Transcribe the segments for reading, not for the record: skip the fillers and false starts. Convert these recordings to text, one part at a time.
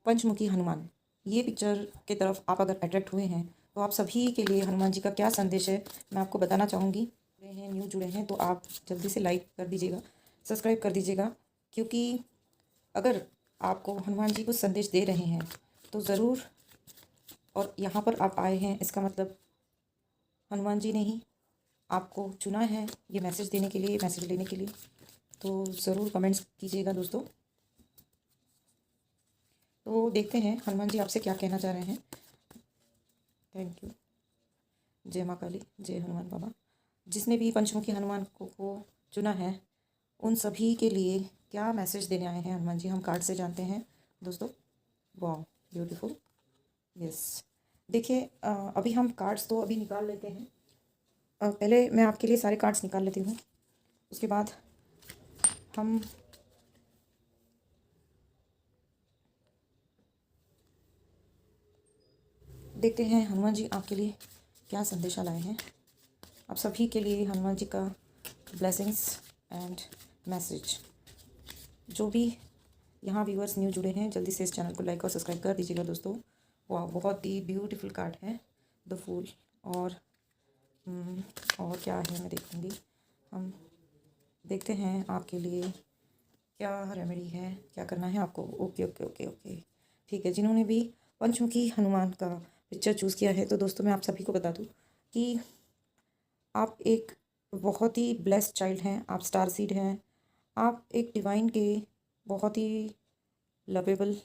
पंचमुखी हनुमान, ये पिक्चर की तरफ आप अगर अट्रैक्ट हुए हैं तो आप सभी के लिए हनुमान जी का क्या संदेश है मैं आपको बताना चाहूँगी। न्यू जुड़े हैं तो आप जल्दी से लाइक कर दीजिएगा, सब्सक्राइब कर दीजिएगा, क्योंकि अगर आपको हनुमान जी कुछ संदेश दे रहे हैं तो ज़रूर, और यहाँ पर आप आए हैं इसका मतलब हनुमान जी ने ही आपको चुना है ये मैसेज देने के लिए, मैसेज लेने के लिए। तो ज़रूर कमेंट्स कीजिएगा दोस्तों। तो देखते हैं हनुमान जी आपसे क्या कहना चाह रहे हैं। Thank you. जय माँ काली, जय हनुमान बाबा। जिसने भी पंचमुखी हनुमान को चुना है उन सभी के लिए क्या मैसेज देने आए हैं हनुमान जी, हम कार्ड से जानते हैं दोस्तों। वाह ब्यूटीफुल। यस, देखिए अभी हम कार्ड्स तो अभी निकाल लेते हैं। पहले मैं आपके लिए सारे कार्ड्स निकाल लेती हूँ, उसके बाद हम देखते हैं हनुमान जी आपके लिए क्या संदेशा लाए हैं। आप सभी के लिए हनुमान जी का ब्लेसिंग्स एंड मैसेज। जो भी यहाँ व्यूअर्स न्यू जुड़े हैं जल्दी से इस चैनल को लाइक और सब्सक्राइब कर दीजिएगा दोस्तों। वाह, बहुत ही ब्यूटीफुल कार्ड है द फूल। और क्या है मैं देखूँगी। हम देखते हैं आपके लिए क्या रेमेडी है, क्या करना है आपको। ओके ओके ओके ओके, ठीक है। जिन्होंने भी पंचमुखी हनुमान का पिक्चर चूज़ किया है तो दोस्तों मैं आप सभी को बता दूं कि आप एक बहुत ही ब्लेस्ड चाइल्ड हैं, आप स्टार सीड हैं, आप एक डिवाइन के बहुत ही लवेबल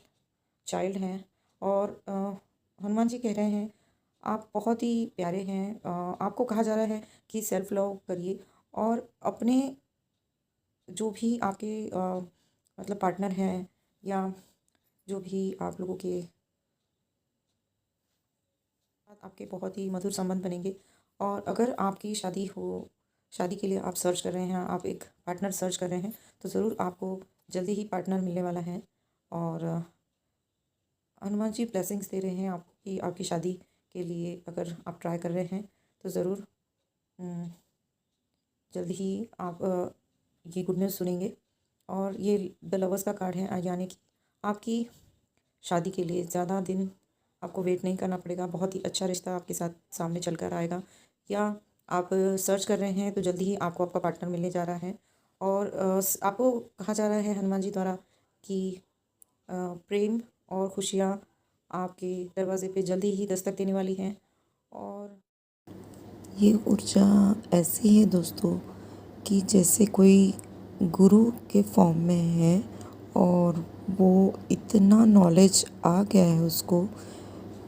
चाइल्ड हैं। और हनुमान जी कह रहे हैं आप बहुत ही प्यारे हैं। आपको कहा जा रहा है कि सेल्फ लव करिए और अपने जो भी आपके मतलब पार्टनर हैं या जो भी आप लोगों के साथ आपके बहुत ही मधुर संबंध बनेंगे। और अगर आपकी शादी हो, शादी के लिए आप सर्च कर रहे हैं, आप एक पार्टनर सर्च कर रहे हैं तो ज़रूर आपको जल्दी ही पार्टनर मिलने वाला है। और हनुमान जी ब्लेसिंग्स दे रहे हैं आपकी, आपकी शादी के लिए अगर आप ट्राई कर रहे हैं तो ज़रूर जल्दी ही आप ये गुड न्यूज़ सुनेंगे। और ये द लवर्स का कार्ड है, यानी कि आपकी शादी के लिए ज़्यादा दिन आपको वेट नहीं करना पड़ेगा। बहुत ही अच्छा रिश्ता आपके साथ सामने चल कर आएगा। या आप सर्च कर रहे हैं तो जल्दी ही आपको आपका पार्टनर मिलने जा रहा है। और आपको कहा जा रहा है हनुमान जी द्वारा कि प्रेम और खुशियाँ आपके दरवाजे पे जल्दी ही दस्तक देने वाली हैं। और ये ऊर्जा ऐसी है दोस्तों कि जैसे कोई गुरु के फॉर्म में है और वो इतना नॉलेज आ गया है उसको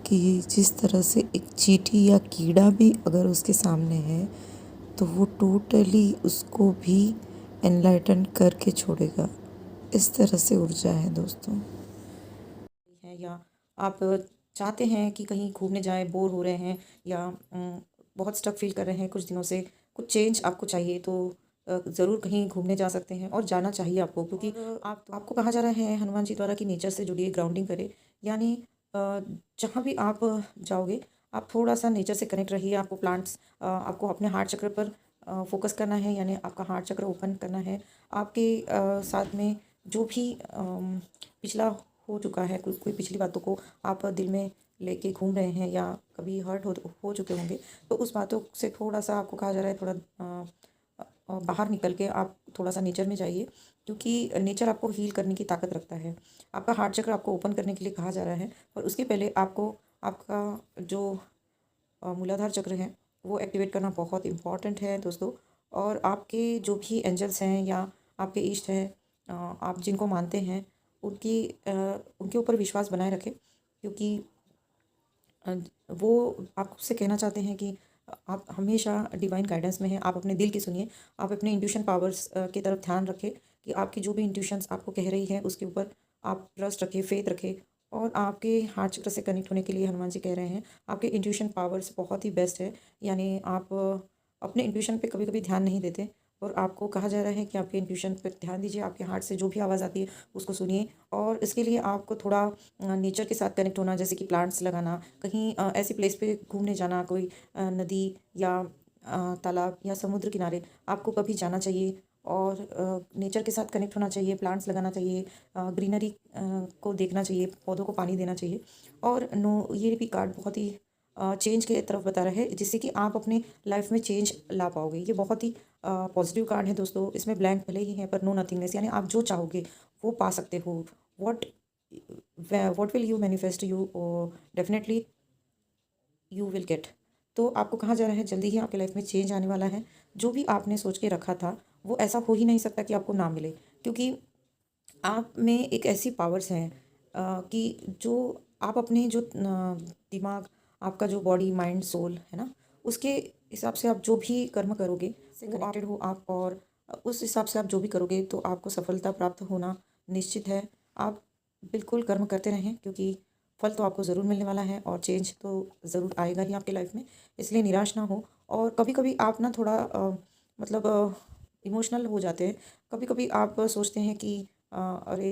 कि जिस तरह से एक चींटी या कीड़ा भी अगर उसके सामने है तो वो टोटली उसको भी एनलाइटन करके छोड़ेगा। इस तरह से ऊर्जा है दोस्तों। है, या आप चाहते हैं कि कहीं घूमने जाएं, बोर हो रहे हैं या बहुत स्टक फील कर रहे हैं कुछ दिनों से, कुछ चेंज आपको चाहिए तो ज़रूर कहीं घूमने जा सकते हैं और जाना चाहिए आपको। क्योंकि आपको कहा जा रहा है हनुमान जी द्वारा कि नेचर से जुड़िए, ग्राउंडिंग करें। यानी जहाँ भी आप जाओगे आप थोड़ा सा नेचर से कनेक्ट रहिए। आपको प्लांट्स, आपको अपने हार्ट चक्र पर फोकस करना है, यानी आपका हार्ट चक्र ओपन करना है। आपके साथ में जो भी पिछला हो चुका है, कोई पिछली बातों को आप दिल में लेके घूम रहे हैं या कभी हर्ट हो चुके होंगे तो उस बातों से थोड़ा सा आपको कहा जा रहा है थोड़ा बाहर निकल के आप थोड़ा सा नेचर में जाइए, क्योंकि नेचर आपको हील करने की ताकत रखता है। आपका हार्ट चक्र आपको ओपन करने के लिए कहा जा रहा है, और उसके पहले आपको आपका जो मूलाधार चक्र है वो एक्टिवेट करना बहुत इम्पॉर्टेंट है दोस्तों। और आपके जो भी एंजल्स हैं या आपके इष्ट हैं, आप जिनको मानते हैं उनके ऊपर विश्वास बनाए रखें, क्योंकि वो आपसे कहना चाहते हैं कि आप हमेशा डिवाइन गाइडेंस में हैं। आप अपने दिल की सुनिए, आप अपने इंट्यूशन पावर्स की तरफ ध्यान रखें कि आपकी जो भी इंट्यूशंस आपको कह रही है उसके ऊपर आप ट्रस्ट रखें, फेथ रखें। और आपके हार्ट चक्र से कनेक्ट होने के लिए हनुमान जी कह रहे हैं आपके इंट्यूशन पावर्स बहुत ही बेस्ट है। यानी आप अपने इंट्यूशन पे कभी कभी ध्यान नहीं देते, और आपको कहा जा रहा है कि आपके इंट्यूशन पर ध्यान दीजिए। आपके हार्ट से जो भी आवाज़ आती है उसको सुनिए, और इसके लिए आपको थोड़ा नेचर के साथ कनेक्ट होना, जैसे कि प्लांट्स लगाना, कहीं ऐसी प्लेस पे घूमने जाना, कोई नदी या तालाब या समुद्र किनारे आपको कभी जाना चाहिए। और नेचर के साथ कनेक्ट होना चाहिए, प्लांट्स लगाना चाहिए, ग्रीनरी को देखना चाहिए, पौधों को पानी देना चाहिए। और नो, ये भी कार्ड बहुत ही चेंज के तरफ बता रहा है, जिससे कि आप अपने लाइफ में चेंज ला पाओगे। ये बहुत ही पॉजिटिव कार्ड है दोस्तों। इसमें ब्लैंक भले ही है पर नो नथिंगनेस, यानी आप जो चाहोगे वो पा सकते हो। What what will you manifest you definitely you will get. तो आपको कहाँ जाना है, जल्दी ही आपके लाइफ में चेंज आने वाला है। जो भी आपने सोच के रखा था वो ऐसा हो ही नहीं सकता कि आपको ना मिले, क्योंकि आप में एक ऐसी पावर्स हैं कि जो आप अपने जो दिमाग, आपका जो बॉडी माइंड सोल है ना, उसके हिसाब से आप जो भी कर्म करोगे से कनेक्टेड हो आप, और उस हिसाब से आप जो भी करोगे तो आपको सफलता प्राप्त होना निश्चित है। आप बिल्कुल कर्म करते रहें, क्योंकि फल तो आपको ज़रूर मिलने वाला है और चेंज तो ज़रूर आएगा ही आपके लाइफ में। इसलिए निराश ना हो। और कभी कभी आप ना थोड़ा मतलब इमोशनल हो जाते हैं। कभी कभी आप सोचते हैं कि अरे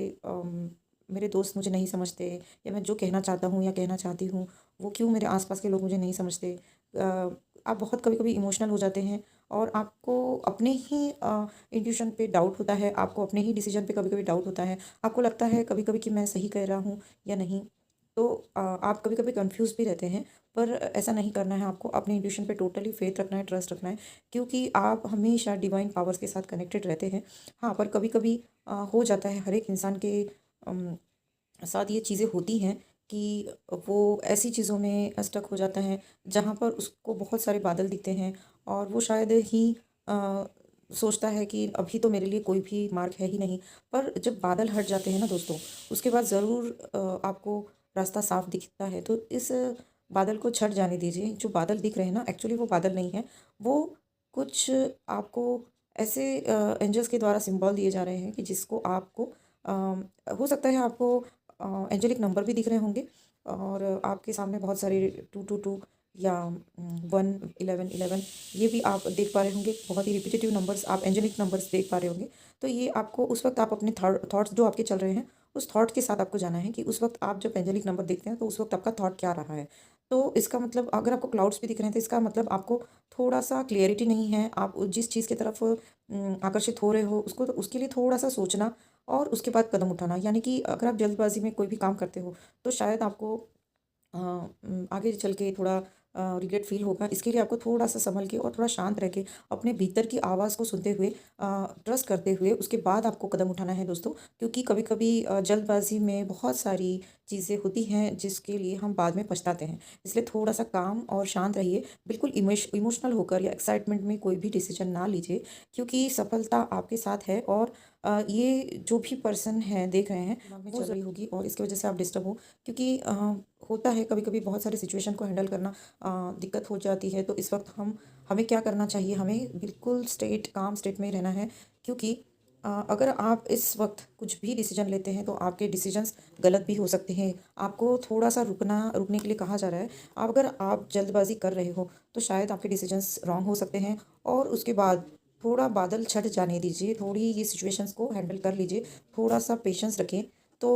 मेरे दोस्त मुझे नहीं समझते, या मैं जो कहना चाहता हूँ या कहना चाहती हूँ वो क्यों मेरे आसपास के लोग मुझे नहीं समझते। आप बहुत कभी कभी इमोशनल हो जाते हैं और आपको अपने ही इंट्यूशन पे डाउट होता है, आपको अपने ही डिसीजन पे कभी कभी डाउट होता है। आपको लगता है कभी कभी कि मैं सही कह रहा हूँ या नहीं। तो आप कभी कभी कंफ्यूज भी रहते हैं, पर ऐसा नहीं करना है। आपको अपने इंट्यूशन पे टोटली फेथ रखना है, ट्रस्ट रखना है, क्योंकि आप हमेशा डिवाइन पावर्स के साथ कनेक्टेड रहते हैं। हाँ, पर कभी कभी हो जाता है, हर एक इंसान के अम, साथ ये चीज़ें होती हैं कि वो ऐसी चीज़ों में स्टक हो जाता है जहाँ पर उसको बहुत सारे बादल दिखते हैं, और वो शायद ही अ, सोचता है कि अभी तो मेरे लिए कोई भी मार्ग है ही नहीं। पर जब बादल हट जाते हैं ना दोस्तों, उसके बाद ज़रूर आपको रास्ता साफ दिखता है। तो इस बादल को छट जाने दीजिए। जो बादल दिख रहे हैं ना, एक्चुअली वो बादल नहीं है। वो कुछ आपको ऐसे एंजल्स के द्वारा सिंबल दिए जा रहे हैं कि जिसको आपको हो सकता है आपको एंजेलिक नंबर भी दिख रहे होंगे, और आपके सामने बहुत सारे 222 या 11111 ये भी आप देख पा रहे होंगे। बहुत ही रिपीटेटिव नंबर्स, आप एंजेलिक नंबर्स देख पा रहे होंगे। तो ये आपको उस वक्त, आप अपने थॉट्स जो आपके चल रहे हैं उस थॉट के साथ आपको जाना है कि उस वक्त आप जब एंजेलिक नंबर देखते हैं तो उस वक्त आपका थॉट क्या रहा है। तो इसका मतलब, अगर आपको क्लाउड्स भी दिख रहे हैं तो इसका मतलब आपको थोड़ा सा क्लियरिटी नहीं है। आप जिस चीज़ की तरफ आकर्षित हो रहे हो उसको, तो उसके लिए थोड़ा सा सोचना और उसके बाद कदम उठाना। यानी कि अगर आप जल्दबाजी में कोई भी काम करते हो तो शायद आपको आगे चल के थोड़ा रिग्रेट फील होगा। इसके लिए आपको थोड़ा सा संभल के और थोड़ा शांत रह के अपने भीतर की आवाज़ को सुनते हुए, ट्रस्ट करते हुए उसके बाद आपको कदम उठाना है दोस्तों। क्योंकि कभी कभी जल्दबाजी में बहुत सारी चीज़ें होती हैं जिसके लिए हम बाद में पछताते हैं। इसलिए थोड़ा सा काम और शांत रहिए। बिल्कुल इमोशनल होकर या एक्साइटमेंट में कोई भी डिसीजन ना लीजिए, क्योंकि सफलता आपके साथ है। और ये जो भी पर्सन है देख रहे हैं दिमाग में चल रही होगी और इसकी वजह से आप डिस्टर्ब हो, क्योंकि होता है कभी कभी बहुत सारे सिचुएशन को हैंडल करना दिक्कत हो जाती है। तो इस वक्त हमें क्या करना चाहिए, हमें बिल्कुल काम स्टेट में ही रहना है। क्योंकि अगर आप इस वक्त कुछ भी डिसीजन लेते हैं तो आपके डिसीजंस गलत भी हो सकते हैं। आपको थोड़ा सा रुकने के लिए कहा जा रहा है। अगर आप जल्दबाजी कर रहे हो तो शायद आपके डिसीजंस रॉन्ग हो सकते हैं। और उसके बाद थोड़ा बादल छट जाने दीजिए, थोड़ी ये सिचुएशंस को हैंडल कर लीजिए, थोड़ा सा पेशेंस रखें। तो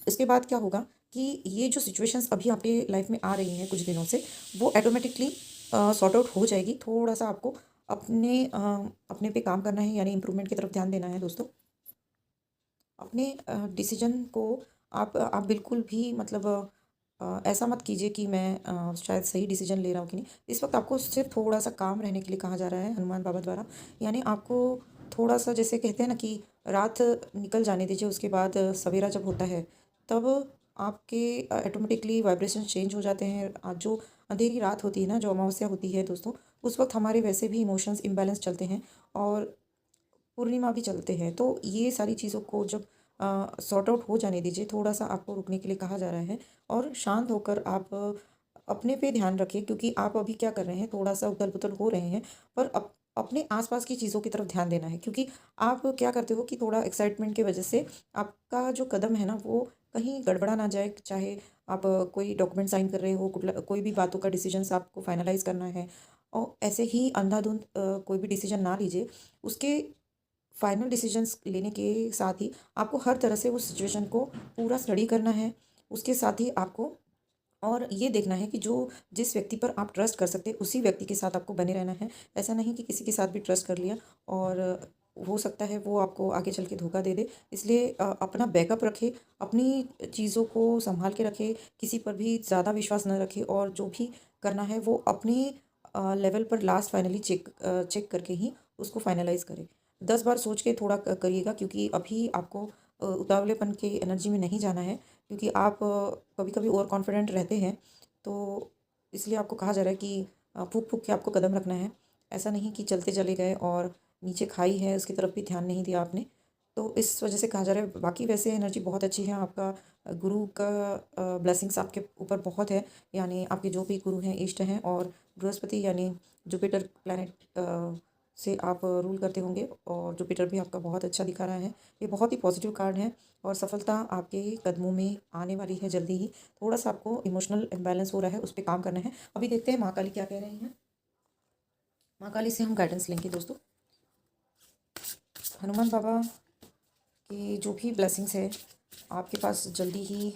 इसके बाद क्या होगा कि ये जो सिचुएशंस अभी आपके लाइफ में आ रही हैं कुछ दिनों से, वो ऑटोमेटिकली सॉर्ट आउट हो जाएगी। थोड़ा सा आपको अपने पे काम करना है, यानी इम्प्रूवमेंट की तरफ ध्यान देना है दोस्तों। अपने डिसीजन को आप बिल्कुल भी मतलब ऐसा मत कीजिए कि मैं शायद सही डिसीजन ले रहा हूँ कि नहीं। इस वक्त आपको सिर्फ थोड़ा सा काम रहने के लिए कहा जा रहा है हनुमान बाबा द्वारा। यानी आपको थोड़ा सा, जैसे कहते हैं ना कि रात निकल जाने दीजिए, उसके बाद सवेरा जब होता है तब आपके ऑटोमेटिकली वाइब्रेशन चेंज हो जाते हैं। जो अंधेरी रात होती है ना, जो अमावस्या होती है दोस्तों, उस वक्त हमारे वैसे भी इमोशंस इम्बैलेंस चलते हैं और पूर्णिमा भी चलते हैं। तो ये सारी चीज़ों को जब सॉर्ट आउट हो जाने दीजिए, थोड़ा सा आपको रुकने के लिए कहा जा रहा है और शांत होकर आप अपने पे ध्यान रखिए। क्योंकि आप अभी क्या कर रहे हैं, थोड़ा सा उथल पुथल हो रहे हैं, पर अपने आसपास की चीज़ों की तरफ ध्यान देना है। क्योंकि आप क्या करते हो कि थोड़ा एक्साइटमेंट की वजह से आपका जो कदम है ना वो कहीं गड़बड़ा ना जाए। चाहे आप कोई डॉक्यूमेंट साइन कर रहे हो, कोई भी बातों का डिसीजन आपको फाइनलाइज करना है, और ऐसे ही अंधाधुंध कोई भी डिसीजन ना लीजिए। उसके फाइनल डिसीजंस लेने के साथ ही आपको हर तरह से उस सिचुएशन को पूरा स्टडी करना है। उसके साथ ही आपको और ये देखना है कि जो जिस व्यक्ति पर आप ट्रस्ट कर सकते हैं उसी व्यक्ति के साथ आपको बने रहना है। ऐसा नहीं कि किसी के साथ भी ट्रस्ट कर लिया और हो सकता है वो आपको आगे चल के धोखा दे दे। इसलिए अपना बैकअप रखें, अपनी चीज़ों को संभाल के रखें, किसी पर भी ज़्यादा विश्वास न रखें और जो भी करना है वो अपने लेवल पर लास्ट फाइनली चेक करके ही उसको फाइनलाइज़ करें। 10 बार सोच के थोड़ा करिएगा, क्योंकि अभी आपको उतावलेपन के एनर्जी में नहीं जाना है, क्योंकि आप कभी-कभी ओवर कॉन्फिडेंट रहते हैं। तो इसलिए आपको कहा जा रहा है कि फूँक-फूँक के आपको कदम रखना है। ऐसा नहीं कि चलते चले गए और नीचे खाई है उसकी तरफ भी ध्यान नहीं दिया आपने। तो इस वजह से कहा जा रहा है। बाकी वैसे एनर्जी बहुत अच्छी है, आपका गुरु का ब्लेसिंग्स आपके ऊपर बहुत है, यानी आपके जो भी गुरु हैं, इष्ट हैं, और बृहस्पति यानी जुपिटर प्लैनेट से आप रूल करते होंगे, और जुपिटर भी आपका बहुत अच्छा दिखा रहा है। ये बहुत ही पॉजिटिव कार्ड है और सफलता आपके कदमों में आने वाली है जल्दी ही। थोड़ा-सा आपको इमोशनल इम्बैलेंस हो रहा है, उस पे काम करना है। अभी देखते हैं माँ काली क्या कह रही हैं। माँ काली से हम गाइडेंस लेंगे दोस्तों। हनुमान बाबा की जो भी ब्लेसिंग्स है आपके पास जल्दी ही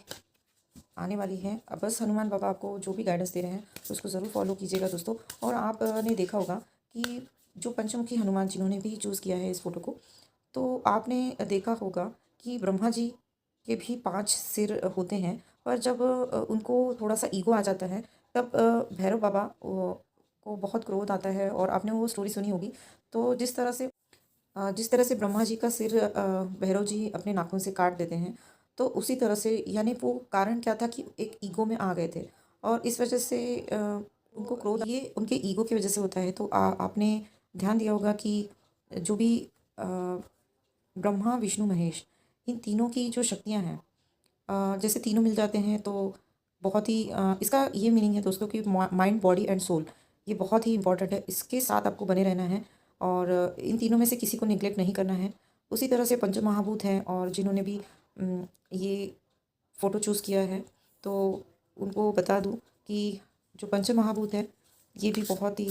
आने वाली है। अब बस हनुमान बाबा आपको जो भी गाइडेंस दे रहे हैं उसको ज़रूर फॉलो कीजिएगा दोस्तों। और आपने देखा होगा कि जो पंचमुखी हनुमान जिन्होंने भी चूज़ किया है इस फोटो को, तो आपने देखा होगा कि ब्रह्मा जी के भी 5 सिर होते हैं, पर जब उनको थोड़ा-सा ईगो आ जाता है, तब भैरव बाबा को बहुत क्रोध आता है, और आपने वो स्टोरी सुनी होगी। तो जिस तरह से ब्रह्मा जी का सिर भैरव जी अपने नाखून से काट देते हैं, तो उसी तरह से, यानी वो कारण क्या था कि एक ईगो में आ गए थे, और इस वजह से उनको क्रोध, ये उनके ईगो की वजह से होता है। तो आपने ध्यान दिया होगा कि जो भी अ, ब्रह्मा विष्णु महेश, इन तीनों की जो शक्तियाँ हैं, जैसे तीनों मिल जाते हैं तो बहुत ही इसका ये मीनिंग है दोस्तों कि माइंड बॉडी एंड सोल, ये बहुत ही इंपॉर्टेंट है, इसके साथ आपको बने रहना है, और इन तीनों में से किसी को निगलेक्ट नहीं करना है। उसी तरह से पंचमहाभूत हैं, और जिन्होंने भी ये फ़ोटो चूज़ किया है, तो उनको बता दूँ कि जो पंचमहाभूत है ये भी बहुत ही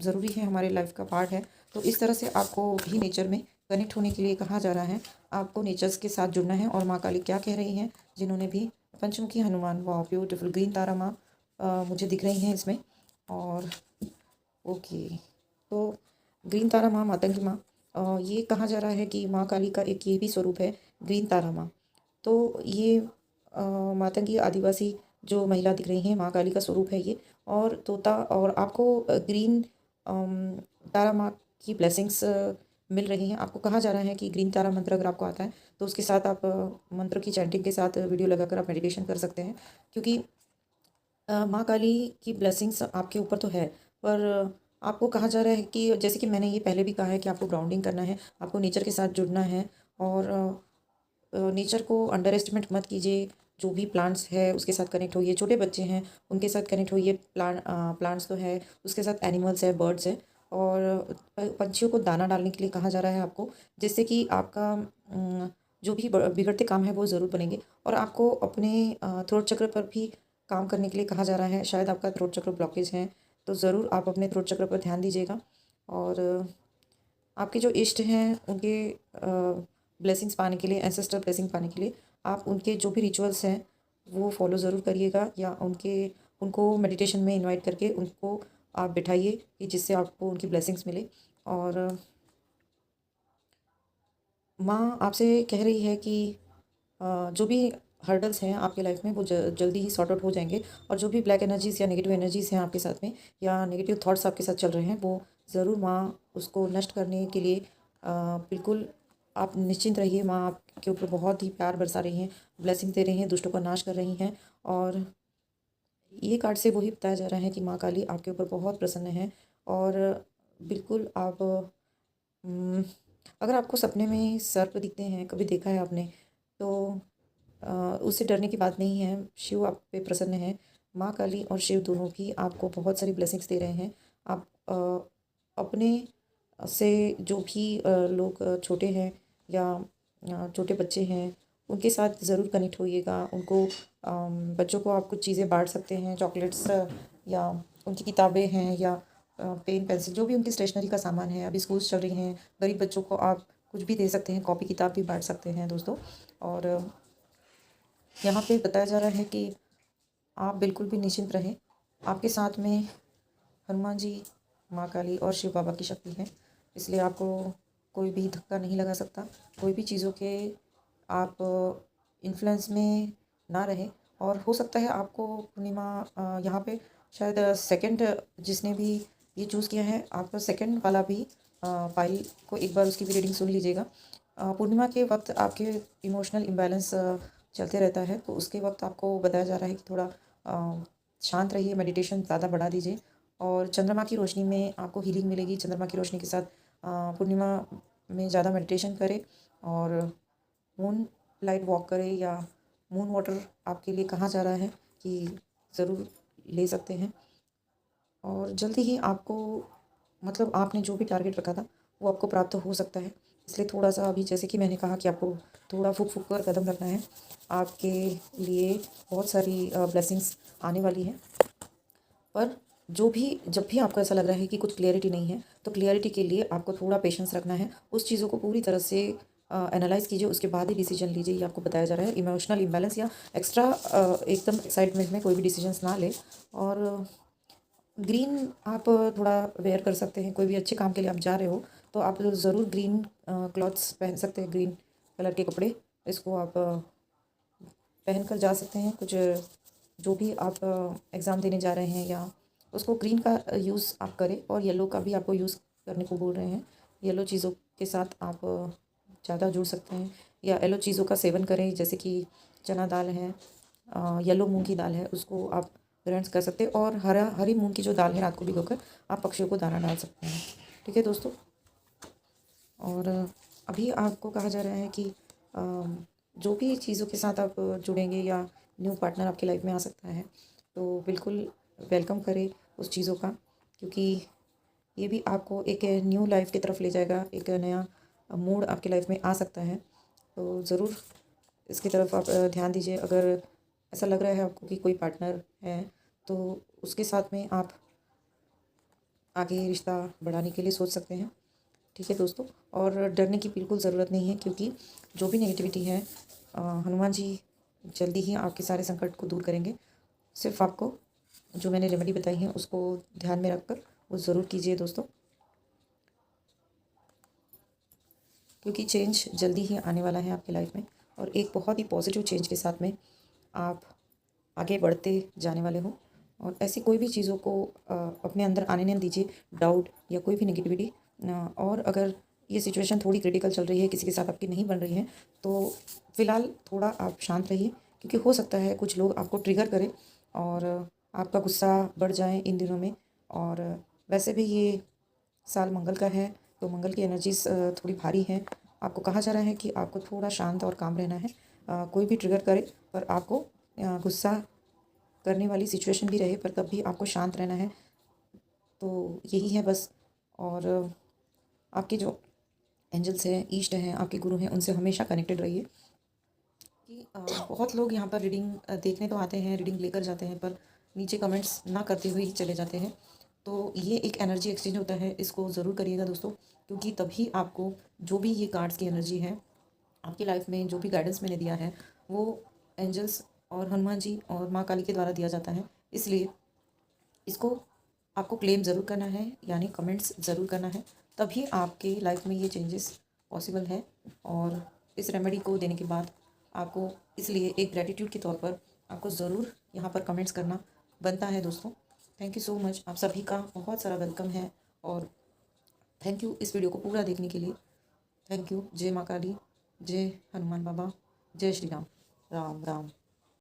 ज़रूरी है, हमारे लाइफ का पार्ट है। तो इस तरह से आपको भी नेचर में कनेक्ट होने के लिए कहा जा रहा है, आपको नेचर्स के साथ जुड़ना है। और माँ काली क्या कह रही हैं, जिन्होंने भी पंचमुखी हनुमान, वाह ब्यूटीफुल ग्रीन तारा माँ मुझे दिख रही हैं इसमें। और ओके, तो ग्रीन तारा माँ, मातंगी माँ, ये कहा जा रहा है कि माँ काली का एक ये भी स्वरूप है, ग्रीन तारा माँ। तो ये मातंगी आदिवासी जो महिला दिख रही हैं, माँ काली का स्वरूप है ये। और तोता, और आपको ग्रीन तारा माँ की ब्लेसिंग्स मिल रही हैं। आपको कहा जा रहा है कि ग्रीन तारा मंत्र अगर आपको आता है तो उसके साथ आप मंत्र की चैंटिंग के साथ वीडियो लगाकर आप मेडिटेशन कर सकते हैं, क्योंकि माँ काली की ब्लेसिंग्स आपके ऊपर तो है, पर आपको कहा जा रहा है कि जैसे कि मैंने ये पहले भी कहा है कि आपको ग्राउंडिंग करना है, आपको नेचर के साथ जुड़ना है, और नेचर को अंडर एस्टिमेट मत कीजिए। जो भी प्लांट्स है उसके साथ कनेक्ट होइए, छोटे बच्चे हैं उनके साथ कनेक्ट होइए, प्लांट्स तो है, उसके साथ एनिमल्स है, बर्ड्स है, और पंछियों को दाना डालने के लिए कहा जा रहा है आपको, जिससे कि आपका जो भी बिगड़ते काम है वो ज़रूर बनेंगे। और आपको अपने थ्रोट चक्र पर भी काम करने के लिए कहा जा रहा है। शायद आपका थ्रोट चक्र ब्लॉकेज है, तो ज़रूर आप अपने थ्रोट चक्र पर ध्यान दीजिएगा। और आपके जो इष्ट हैं उनके ब्लेसिंग्स पाने के लिए, एंसेस्टर ब्लेसिंग पाने के लिए, आप उनके जो भी रिचुअल्स हैं वो फॉलो ज़रूर करिएगा, या उनको मेडिटेशन में इनवाइट करके उनको आप बिठाइए, कि जिससे आपको उनकी ब्लेसिंग्स मिले। और माँ आपसे कह रही है कि जो भी हर्डल्स हैं आपके लाइफ में वो जल्दी ही सॉर्ट आउट हो जाएंगे, और जो भी ब्लैक एनर्जीज़ या नेगेटिव एनर्जीज़ हैं आपके साथ में, या नेगेटिव थॉट्स आपके साथ चल रहे हैं, वो ज़रूर माँ उसको नष्ट करने के लिए बिल्कुल आप निश्चिंत रहिए। माँ आपके ऊपर बहुत ही प्यार बरसा रही हैं, ब्लेसिंग दे रही हैं, दुष्टों का नाश कर रही हैं। और ये कार्ड से वही बताया जा रहा है कि माँ काली आपके ऊपर बहुत प्रसन्न है। और बिल्कुल आप अगर आपको सपने में सर्प दिखते हैं, कभी देखा है आपने, तो उससे डरने की बात नहीं है। शिव आप पे प्रसन्न है, माँ काली और शिव दोनों भी आपको बहुत सारी ब्लेसिंग्स दे रहे हैं। आप अपने से जो भी लोग छोटे हैं, या छोटे बच्चे हैं, उनके साथ ज़रूर कनेक्ट होइएगा। उनको बच्चों को आप कुछ चीज़ें बांट सकते हैं, चॉकलेट्स, या उनकी किताबें हैं, या पेन पेंसिल, जो भी उनकी स्टेशनरी का सामान है। अभी स्कूल्स चल रही हैं, गरीब बच्चों को आप कुछ भी दे सकते हैं, कॉपी किताब भी बांट सकते हैं दोस्तों। और यहाँ पे बताया जा रहा है कि आप बिल्कुल भी निश्चिंत रहें, आपके साथ में हनुमान जी, माँ काली और शिव बाबा की शक्ति है, इसलिए आपको कोई भी धक्का नहीं लगा सकता, कोई भी चीज़ों के आप इन्फ्लुएंस में ना रहें। और हो सकता है आपको पूर्णिमा यहाँ पे शायद सेकंड जिसने भी ये चूज़ किया है, आप सेकंड वाला भी फाइल को एक बार उसकी भी रीडिंग सुन लीजिएगा। पूर्णिमा के वक्त आपके इमोशनल इम्बैलेंस चलते रहता है, तो उसके वक्त आपको बताया जा रहा है कि थोड़ा शांत रहिए, मेडिटेशन ज़्यादा बढ़ा दीजिए और चंद्रमा की रोशनी में आपको हीलिंग मिलेगी। चंद्रमा की रोशनी के साथ पूर्णिमा में ज़्यादा मेडिटेशन करें और मून लाइट वॉक करें या मून वाटर आपके लिए कहा जा रहा है कि ज़रूर ले सकते हैं। और जल्दी ही आपको मतलब आपने जो भी टारगेट रखा था वो आपको प्राप्त हो सकता है। इसलिए थोड़ा सा अभी जैसे कि मैंने कहा कि आपको थोड़ा फूक फूक कर कदम रखना है। आपके लिए बहुत सारी ब्लेसिंग्स आने वाली हैं। पर जब भी आपको ऐसा लग रहा है कि कुछ क्लियरिटी नहीं है, तो क्लियरिटी के लिए आपको थोड़ा पेशेंस रखना है। उस चीज़ों को पूरी तरह से एनालाइज़ कीजिए, उसके बाद ही डिसीजन लीजिए। ये आपको बताया जा रहा है। इमोशनल इम्बैलेंस या एक्स्ट्रा एकदम एक्साइटमेंट में कोई भी डिसीजंस ना लें। और ग्रीन आप थोड़ा वेयर कर सकते हैं। कोई भी अच्छे काम के लिए आप जा रहे हो तो आप ज़रूर ग्रीन क्लॉथ्स पहन सकते हैं, ग्रीन कलर के कपड़े। इसको आप पहन कर जा सकते हैं। कुछ जो भी आप एग्ज़ाम देने जा रहे हैं या उसको ग्रीन का यूज़ आप करें। और येलो का भी आपको यूज़ करने को बोल रहे हैं। येलो चीज़ों के साथ आप ज़्यादा जुड़ सकते हैं या येलो चीज़ों का सेवन करें, जैसे कि चना दाल है, येलो मूंग की दाल है, उसको आप ग्रहण कर सकते हैं। और हरी मूंग की जो दाल है रात को भिगोकर आप पक्षियों को दाना डाल सकते हैं। ठीक है दोस्तों। और अभी आपको कहा जा रहा है कि जो भी चीज़ों के साथ आप जुड़ेंगे या न्यू पार्टनर आपकी लाइफ में आ सकता है, तो बिल्कुल वेलकम करें उस चीज़ों का, क्योंकि ये भी आपको एक न्यू लाइफ की तरफ ले जाएगा। एक नया मूड आपकी लाइफ में आ सकता है, तो ज़रूर इसकी तरफ आप ध्यान दीजिए। अगर ऐसा लग रहा है आपको कि कोई पार्टनर है, तो उसके साथ में आप आगे रिश्ता बढ़ाने के लिए सोच सकते हैं। ठीक है दोस्तों। और डरने की बिल्कुल ज़रूरत नहीं है, क्योंकि जो भी नेगेटिविटी है हनुमान जी जल्दी ही आपके सारे संकट को दूर करेंगे। सिर्फ आपको जो मैंने रेमेडी बताई है उसको ध्यान में रखकर वो ज़रूर कीजिए दोस्तों, क्योंकि चेंज जल्दी ही आने वाला है आपकी लाइफ में। और एक बहुत ही पॉजिटिव चेंज के साथ में आप आगे बढ़ते जाने वाले हो। और ऐसी कोई भी चीज़ों को अपने अंदर आने नहीं दीजिए, डाउट या कोई भी नेगेटिविटी। और अगर ये सिचुएशन थोड़ी क्रिटिकल चल रही है, किसी के साथ आपकी नहीं बन रही है, तो फ़िलहाल थोड़ा आप शांत रहिए, क्योंकि हो सकता है कुछ लोग आपको ट्रिगर करें और आपका गुस्सा बढ़ जाए इन दिनों में। और वैसे भी ये साल मंगल का है, तो मंगल की एनर्जीज थोड़ी भारी हैं। आपको कहा जा रहा है कि आपको थोड़ा शांत और काम रहना है। कोई भी ट्रिगर करे पर आपको गुस्सा करने वाली सिचुएशन भी रहे, पर तब भी आपको शांत रहना है। तो यही है बस। और आपके जो एंजल्स हैं, इष्ट हैं, आपके गुरु हैं, उनसे हमेशा कनेक्टेड रहिए। कि बहुत लोग यहाँ पर रीडिंग देखने तो आते हैं, रीडिंग लेकर जाते हैं, पर नीचे कमेंट्स ना करते हुए ही चले जाते हैं। तो ये एक एनर्जी एक्सचेंज होता है, इसको ज़रूर करिएगा दोस्तों, क्योंकि तभी आपको जो भी ये कार्ड्स की एनर्जी है आपकी लाइफ में, जो भी गाइडेंस मैंने दिया है, वो एंजल्स और हनुमान जी और माँ काली के द्वारा दिया जाता है। इसलिए इसको आपको क्लेम ज़रूर करना है, यानी कमेंट्स ज़रूर करना है, तभी आपके लाइफ में ये चेंजेस पॉसिबल है। और इस रेमेडी को देने के बाद आपको इसलिए एक ग्रेटिट्यूड के तौर पर आपको ज़रूर यहाँ पर कमेंट्स करना बनता है दोस्तों। थैंक यू सो मच, आप सभी का बहुत सारा वेलकम है। और थैंक यू इस वीडियो को पूरा देखने के लिए। Thank you. जय माँ काली, जय हनुमान बाबा, जय श्री राम। राम राम।